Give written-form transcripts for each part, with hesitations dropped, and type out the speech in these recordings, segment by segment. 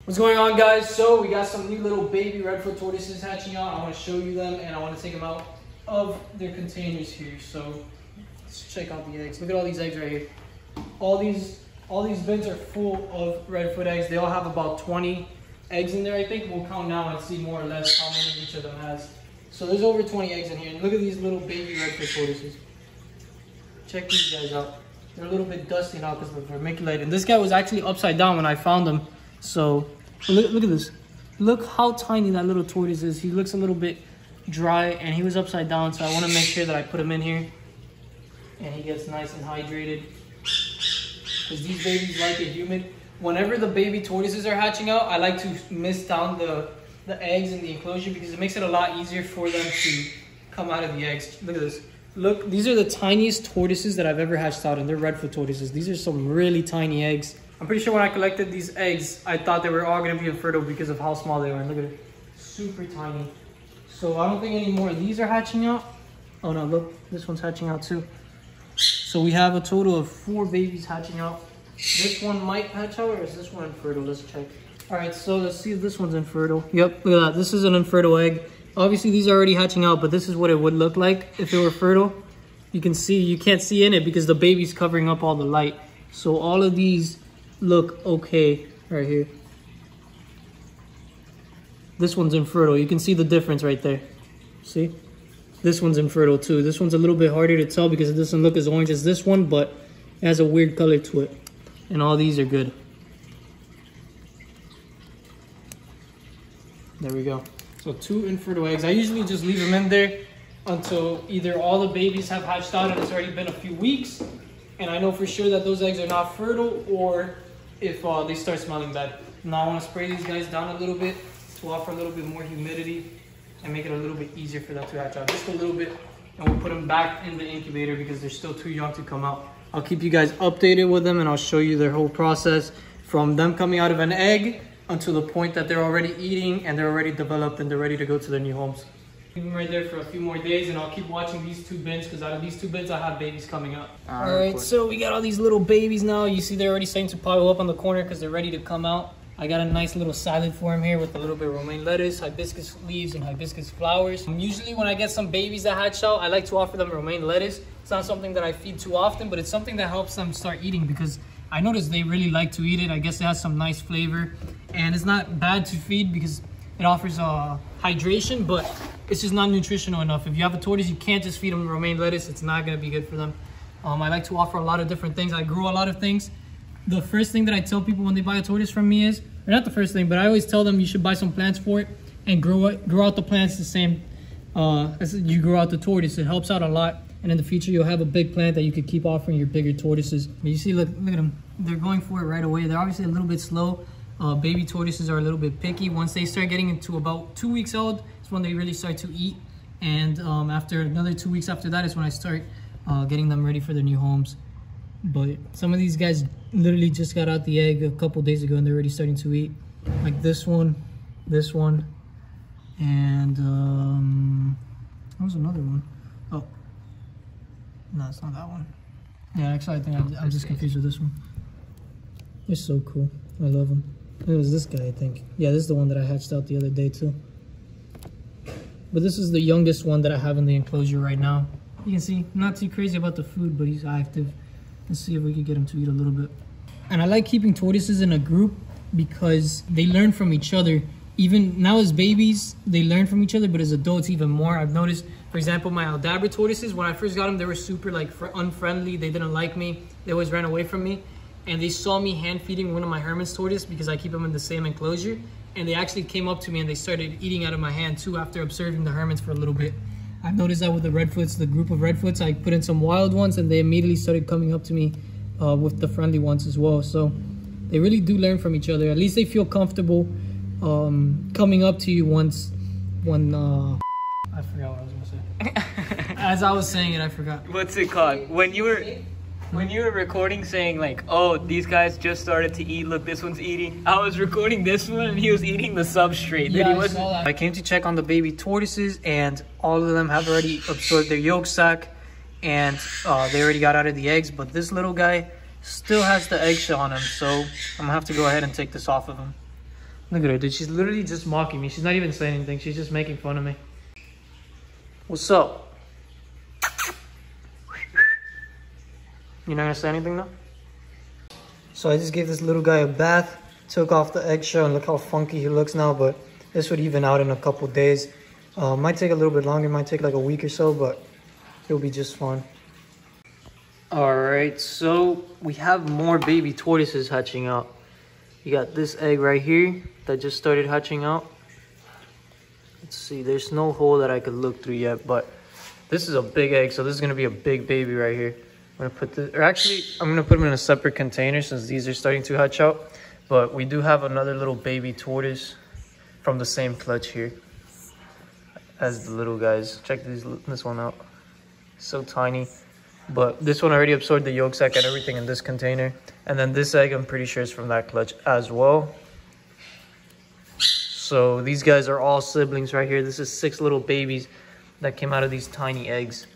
What's going on, guys? So we got some new little baby redfoot tortoises hatching out. I want to show you them and I want to take them out of their containers here. So let's check out the eggs. Look at all these eggs right here. All these bins are full of redfoot eggs. They all have about 20 eggs in there, I think. We'll count now and see more or less how many each of them has. So there's over 20 eggs in here. And look at these little baby redfoot tortoises. Check these guys out. They're a little bit dusty now because of the vermiculite. And this guy was actually upside down when I found him. So look at this. Look how tiny that little tortoise is. He looks a little bit dry and he was upside down. So I want to make sure that I put him in here and he gets nice and hydrated. Because these babies like it humid. Whenever the baby tortoises are hatching out, I like to mist down the eggs in the enclosure because it makes it a lot easier for them to come out of the eggs. Look at this. Look, these are the tiniest tortoises that I've ever hatched out, and they're redfoot tortoises. These are some really tiny eggs. I'm pretty sure when I collected these eggs, I thought they were all going to be infertile because of how small they were. And look at it. Super tiny. So I don't think any more of these are hatching out. Oh no, look. This one's hatching out too. So we have a total of 4 babies hatching out. This one might hatch out, or is this one infertile? Let's check. All right, so let's see if this one's infertile. Yep, look at that. This is an infertile egg. Obviously, these are already hatching out, but this is what it would look like if it were fertile. You can see, you can't see in it because the baby's covering up all the light. So all of these look okay right here. This one's infertile. You can see the difference right there. See? This one's infertile too. This one's a little bit harder to tell because it doesn't look as orange as this one, but it has a weird color to it. And all these are good. There we go. So 2 infertile eggs. I usually just leave them in there until either all the babies have hatched out and it's already been a few weeks, and I know for sure that those eggs are not fertile, or if they start smelling bad. Now I want to spray these guys down a little bit to offer a little bit more humidity and make it a little bit easier for them to hatch out. Just a little bit, and we'll put them back in the incubator because they're still too young to come out. I'll keep you guys updated with them and I'll show you their whole process from them coming out of an egg until the point that they're already eating and they're already developed and they're ready to go to their new homes. Leave them right there for a few more days and I'll keep watching these 2 bins because out of these 2 bins I have babies coming up. All right, so we got all these little babies now. You see they're already starting to pile up on the corner because they're ready to come out. I got a nice little salad for him here with a little bit of romaine lettuce, hibiscus leaves, and hibiscus flowers. Usually when I get some babies that hatch out, I like to offer them romaine lettuce. It's not something that I feed too often, but it's something that helps them start eating because I noticed they really like to eat it. I guess it has some nice flavor and it's not bad to feed because it offers hydration, but it's just not nutritional enough. If you have a tortoise, you can't just feed them romaine lettuce. It's not gonna be good for them. I like to offer a lot of different things. I grow a lot of things. The first thing that I tell people when they buy a tortoise from me is, or not the first thing, but I always tell them you should buy some plants for it and grow out the plants the same as you grow out the tortoise. It helps out a lot. And in the future, you'll have a big plant that you could keep offering your bigger tortoises. But you see, look at them. They're going for it right away. They're obviously a little bit slow. Baby tortoises are a little bit picky. Once they start getting into about 2 weeks old, it's when they really start to eat. And after another 2 weeks after that is when I start getting them ready for their new homes. But some of these guys literally just got out the egg a couple days ago and they're already starting to eat. Like this one, and there was another one. Oh, no, it's not that one. Yeah, actually, I think I'm just confused with this one. They're so cool. I love them. It was this guy, I think. Yeah, this is the one that I hatched out the other day too. But this is the youngest one that I have in the enclosure right now. You can see, not too crazy about the food, but he's active. Let's see if we can get him to eat a little bit. And I like keeping tortoises in a group because they learn from each other. Even now as babies, they learn from each other, but as adults even more. I've noticed, for example, my Aldabra tortoises, when I first got them, they were super unfriendly. They didn't like me. They always ran away from me. And they saw me hand feeding one of my Herman's tortoises because I keep them in the same enclosure. And they actually came up to me and they started eating out of my hand too after observing the Hermans for a little bit. I've noticed that with the redfoots, the group of redfoots, I put in some wild ones and they immediately started coming up to me with the friendly ones as well. So they really do learn from each other. At least they feel comfortable coming up to you when I forgot what I was gonna say. As I was saying it, I forgot. What's it called? When you were recording saying like, oh, these guys just started to eat, look, this one's eating. I was recording this one and he was eating the substrate. Yeah, I saw that. I came to check on the baby tortoises and all of them have already absorbed their yolk sac and they already got out of the eggs, but this little guy still has the eggshell on him, so I'm gonna have to go ahead and take this off of him. Look at her, dude. She's literally just mocking me. She's not even saying anything. She's just making fun of me. What's up? You're not gonna say anything though? So I just gave this little guy a bath, took off the eggshell, and look how funky he looks now, but this would even out in a couple days. Might take a little bit longer, might take like a week or so, but it'll be just fine. Alright, so we have more baby tortoises hatching out. You got this egg right here that just started hatching out. Let's see, there's no hole that I could look through yet, but this is a big egg, so this is gonna be a big baby right here. I'm gonna put this, or actually, I'm gonna put them in a separate container since these are starting to hatch out. But we do have another little baby tortoise from the same clutch here as the little guys. Check this one out. So tiny. But this one already absorbed the yolk sac and everything in this container. And then this egg, I'm pretty sure is from that clutch as well. So these guys are all siblings right here. This is 6 little babies that came out of these tiny eggs.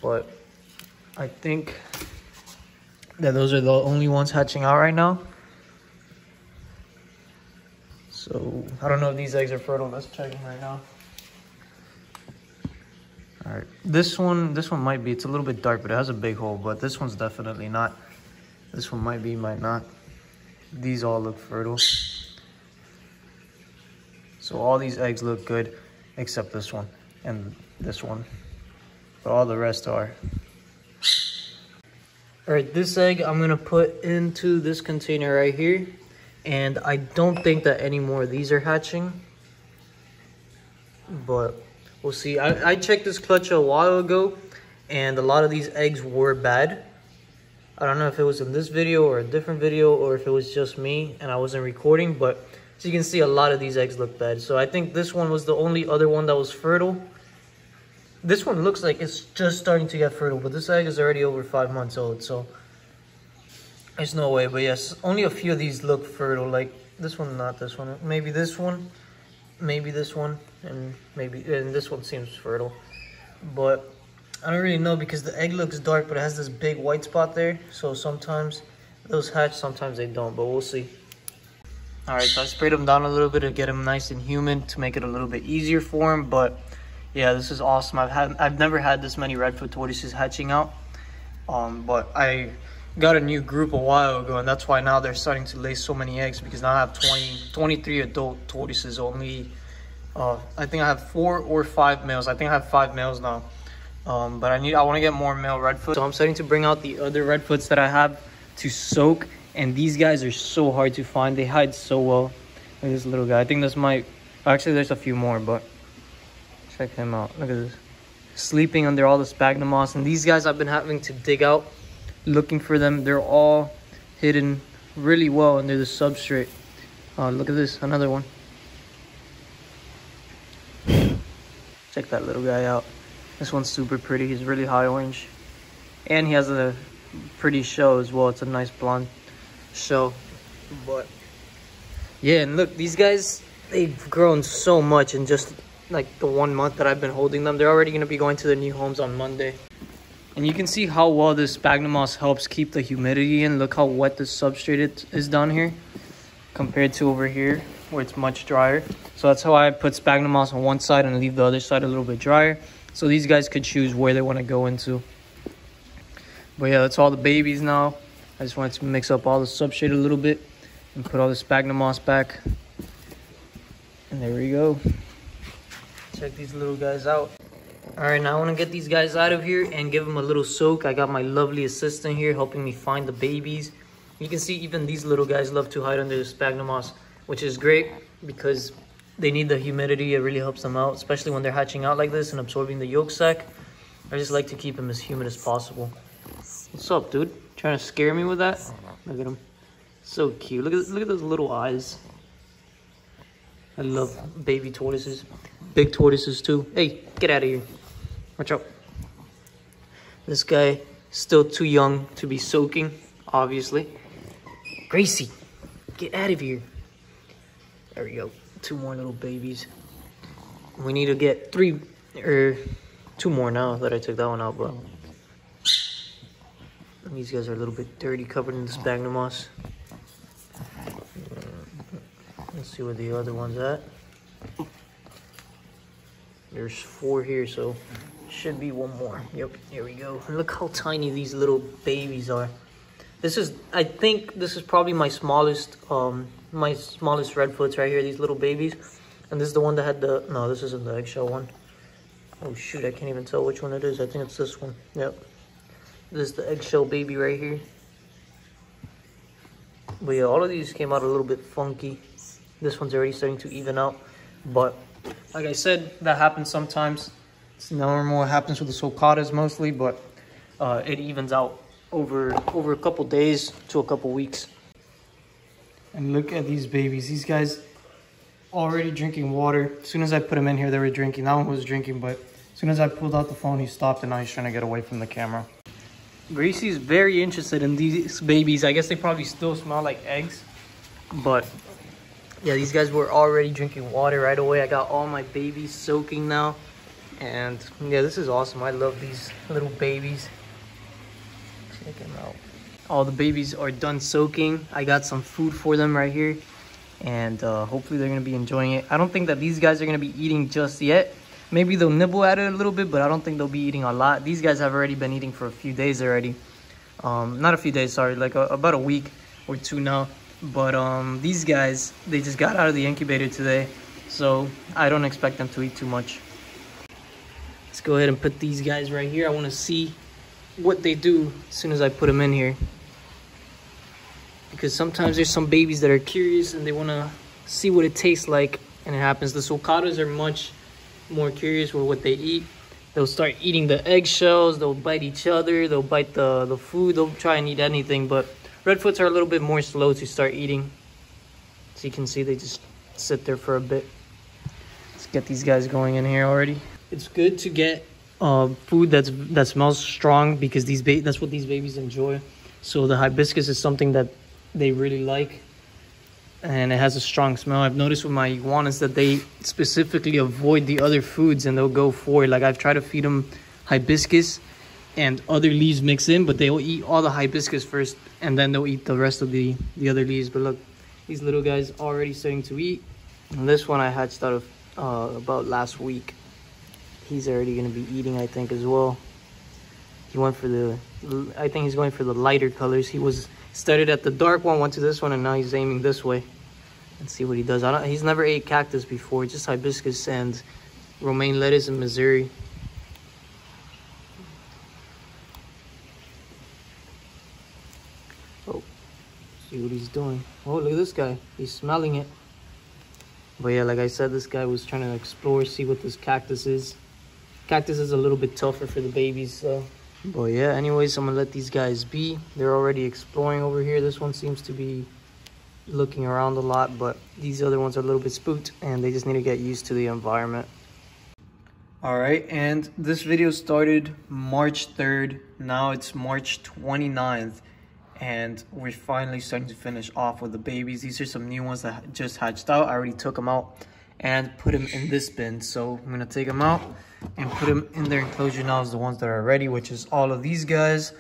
But I think that those are the only ones hatching out right now. So I don't know if these eggs are fertile. Let's check them right now. All right, this one might be. It's a little bit dark, but it has a big hole. But this one's definitely not. This one might be, might not. These all look fertile. So all these eggs look good, except this one and this one. But all the rest are. All right, this egg I'm gonna put into this container right here. And I don't think that any more of these are hatching. But we'll see. I checked this clutch a while ago, and a lot of these eggs were bad. I don't know if it was in this video or a different video, or if it was just me and I wasn't recording, but as you can see, a lot of these eggs look bad. So I think this one was the only other one that was fertile. This one looks like it's just starting to get fertile, but this egg is already over 5 months old, so there's no way. But yes, only a few of these look fertile. Like this one, not this one. Maybe this one, maybe this one, and this one seems fertile. But I don't really know because the egg looks dark, but it has this big white spot there. So sometimes those hatch, sometimes they don't, but we'll see. All right, so I sprayed them down a little bit to get them nice and humid to make it a little bit easier for them. But yeah, this is awesome. I've never had this many redfoot tortoises hatching out. But I got a new group a while ago, and that's why now they're starting to lay so many eggs, because now I have 23 adult tortoises. Only I think I have 4 or 5 males. I think I have 5 males now. But I want to get more male redfoot. So I'm starting to bring out the other redfoots that I have to soak, and these guys are so hard to find. They hide so well. Look at this little guy. I think this might, actually there's a few more, but check him out. Look at this, sleeping under all the sphagnum moss. And these guys I've been having to dig out looking for them. They're all hidden really well under the substrate. Look at this, another one. Check that little guy out. This one's super pretty. He's really high orange, and he has a pretty shell as well. It's a nice blonde shell. But yeah, and look, these guys, they've grown so much in just like the 1 month that I've been holding them. They're already going to be going to their new homes on Monday. And you can see how well this sphagnum moss helps keep the humidity in. Look how wet the substrate is down here compared to over here where it's much drier. So that's how I put sphagnum moss on one side and leave the other side a little bit drier, so these guys could choose where they want to go into. But yeah, that's all the babies now. I just wanted to mix up all the substrate a little bit and put all the sphagnum moss back. And there we go. Check these little guys out. All right, now I want to get these guys out of here and give them a little soak. I got my lovely assistant here helping me find the babies. You can see even these little guys love to hide under the sphagnum moss, which is great because they need the humidity. It really helps them out, especially when they're hatching out like this and absorbing the yolk sac. I just like to keep them as humid as possible. What's up, dude? Trying to scare me with that? Look at him. So cute. Look at those little eyes. I love baby tortoises. Big tortoises too. Hey, get out of here. Watch out. This guy still too young to be soaking, obviously. Gracie, get out of here. There we go. 2 more little babies. We need to get 2 more now that I took that one out, but these guys are a little bit dirty, covered in the sphagnum moss. Let's see where the other one's at. There's 4 here, so should be 1 more. Yep, here we go. And look how tiny these little babies are. This is, I think this is probably my smallest redfoots right here, these little babies. And this is the one that had the, no, this isn't the eggshell one. Oh shoot, I can't even tell which one it is. I think it's this one. Yep. This is the eggshell baby right here. But yeah, all of these came out a little bit funky. This one's already starting to even out. But like I said, that happens sometimes. It's normal. It happens with the sulcatas mostly, but it evens out over a couple days to a couple weeks. And look at these babies. These guys already drinking water. As soon as I put them in here, they were drinking. That one was drinking, but as soon as I pulled out the phone, he stopped, and now he's trying to get away from the camera. Gracie's very interested in these babies. I guess they probably still smell like eggs, but yeah, these guys were already drinking water right away. I got all my babies soaking now, and yeah, this is awesome. I love these little babies. Check them out. All the babies are done soaking. I got some food for them right here, and hopefully they're gonna be enjoying it. I don't think that these guys are gonna be eating just yet. Maybe they'll nibble at it a little bit, but I don't think they'll be eating a lot. These guys have already been eating for a few days already. Not a few days, sorry, like about a week or 2 now. But these guys, they just got out of the incubator today, so I don't expect them to eat too much. Let's go ahead and put these guys right here. I want to see what they do as soon as I put them in here, because sometimes there's some babies that are curious and they want to see what it tastes like, and it happens. The sulcatas are much more curious with what they eat. They'll start eating the eggshells, they'll bite each other, they'll bite the food, they'll try and eat anything. But redfoots are a little bit more slow to start eating. So you can see they just sit there for a bit. Let's get these guys going in here already. It's good to get food that smells strong, because that's what these babies enjoy. So the hibiscus is something that they really like, and it has a strong smell. I've noticed with my iguanas that they specifically avoid the other foods, and they'll go for it. Like, I've tried to feed them hibiscus and other leaves mixed in, but they'll eat all the hibiscus first, and then they'll eat the rest of the other leaves. But look, these little guys already starting to eat. And this one I hatched out of about last week. He's already going to be eating, I think, as well. He went for I think he's going for the lighter colors. He started at the dark one, went to this one, and now he's aiming this way. Let's see what he does. He's never ate cactus before, just hibiscus and romaine lettuce in Missouri. Oh, see what he's doing. Oh, look at this guy. He's smelling it. But yeah, like I said, this guy was trying to explore, see what this cactus is. Cactus is a little bit tougher for the babies, so. But yeah, anyways, I'm gonna let these guys be. They're already exploring over here. This one seems to be looking around a lot, but these other ones are a little bit spooked, and they just need to get used to the environment. All right, and this video started March 3rd. Now it's March 29th, and we're finally starting to finish off with the babies. These are some new ones that just hatched out. I already took them out and put them in this bin. So I'm gonna take them out and put them in their enclosure now as the ones that are ready, which is all of these guys.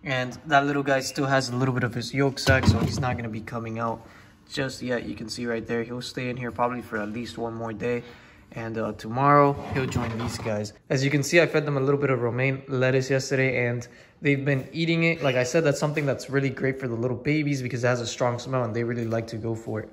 And that little guy still has a little bit of his yolk sac, so he's not gonna be coming out just yet. You can see right there, he'll stay in here probably for at least 1 more day. And tomorrow he'll join these guys. As you can see, I fed them a little bit of romaine lettuce yesterday, and they've been eating it. Like I said, that's something that's really great for the little babies because it has a strong smell and they really like to go for it.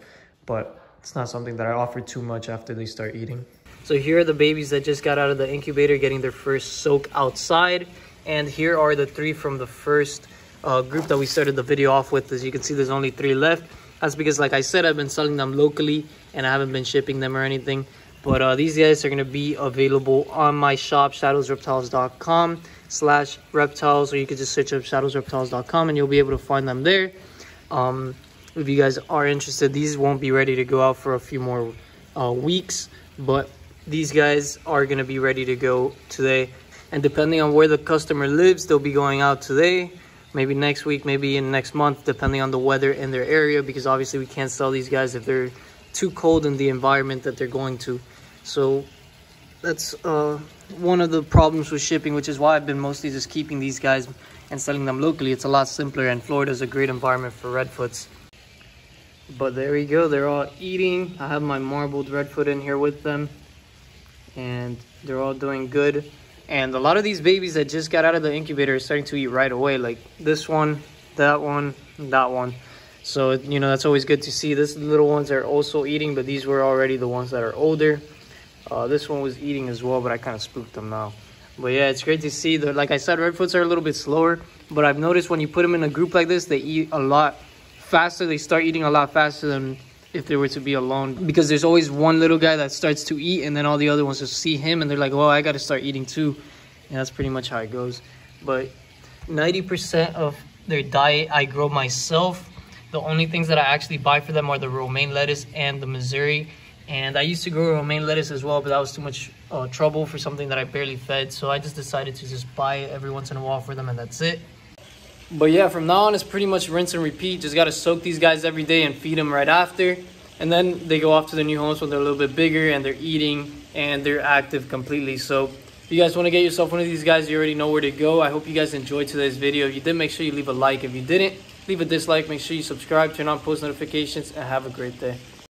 But it's not something that I offer too much after they start eating. So here are the babies that just got out of the incubator getting their first soak outside. And here are the 3 from the first group that we started the video off with. As you can see, there's only 3 left. That's because, like I said, I've been selling them locally and I haven't been shipping them or anything. But these guys are going to be available on my shop, shadowsreptiles.com/reptiles, or you could just search up shadowsreptiles.com and you'll be able to find them there. If you guys are interested, these won't be ready to go out for a few more weeks, but these guys are going to be ready to go today. And depending on where the customer lives, they'll be going out today, maybe next week, maybe in next month, depending on the weather in their area, because obviously we can't sell these guys if they're too cold in the environment that they're going to. So that's one of the problems with shipping, which is why I've been mostly just keeping these guys and selling them locally. It's a lot simpler, and Florida is a great environment for redfoots. But there we go, they're all eating. I have my marbled redfoot in here with them, and they're all doing good. And a lot of these babies that just got out of the incubator are starting to eat right away, like this one, that one, and that one. So, you know, that's always good to see. These little ones are also eating, but these were already the ones that are older. This one was eating as well, but I kind of spooked them now. But yeah, it's great to see. Like I said, redfoots are a little bit slower, but I've noticed when you put them in a group like this, they eat a lot faster. They start eating a lot faster than if they were to be alone, because there's always one little guy that starts to eat, and then all the other ones just see him and they're like, well, I got to start eating too. And that's pretty much how it goes. But 90% of their diet I grow myself. The only things that I actually buy for them are the romaine lettuce and the Missouri. And I used to grow romaine lettuce as well, but that was too much trouble for something that I barely fed. So I just decided to just buy it every once in a while for them, and that's it. But yeah, from now on, it's pretty much rinse and repeat. Just got to soak these guys every day and feed them right after. And then they go off to their new homes when they're a little bit bigger and they're eating and they're active completely. So if you guys want to get yourself one of these guys, you already know where to go. I hope you guys enjoyed today's video. If you did, make sure you leave a like. If you didn't, leave a dislike. Make sure you subscribe, turn on post notifications, and have a great day.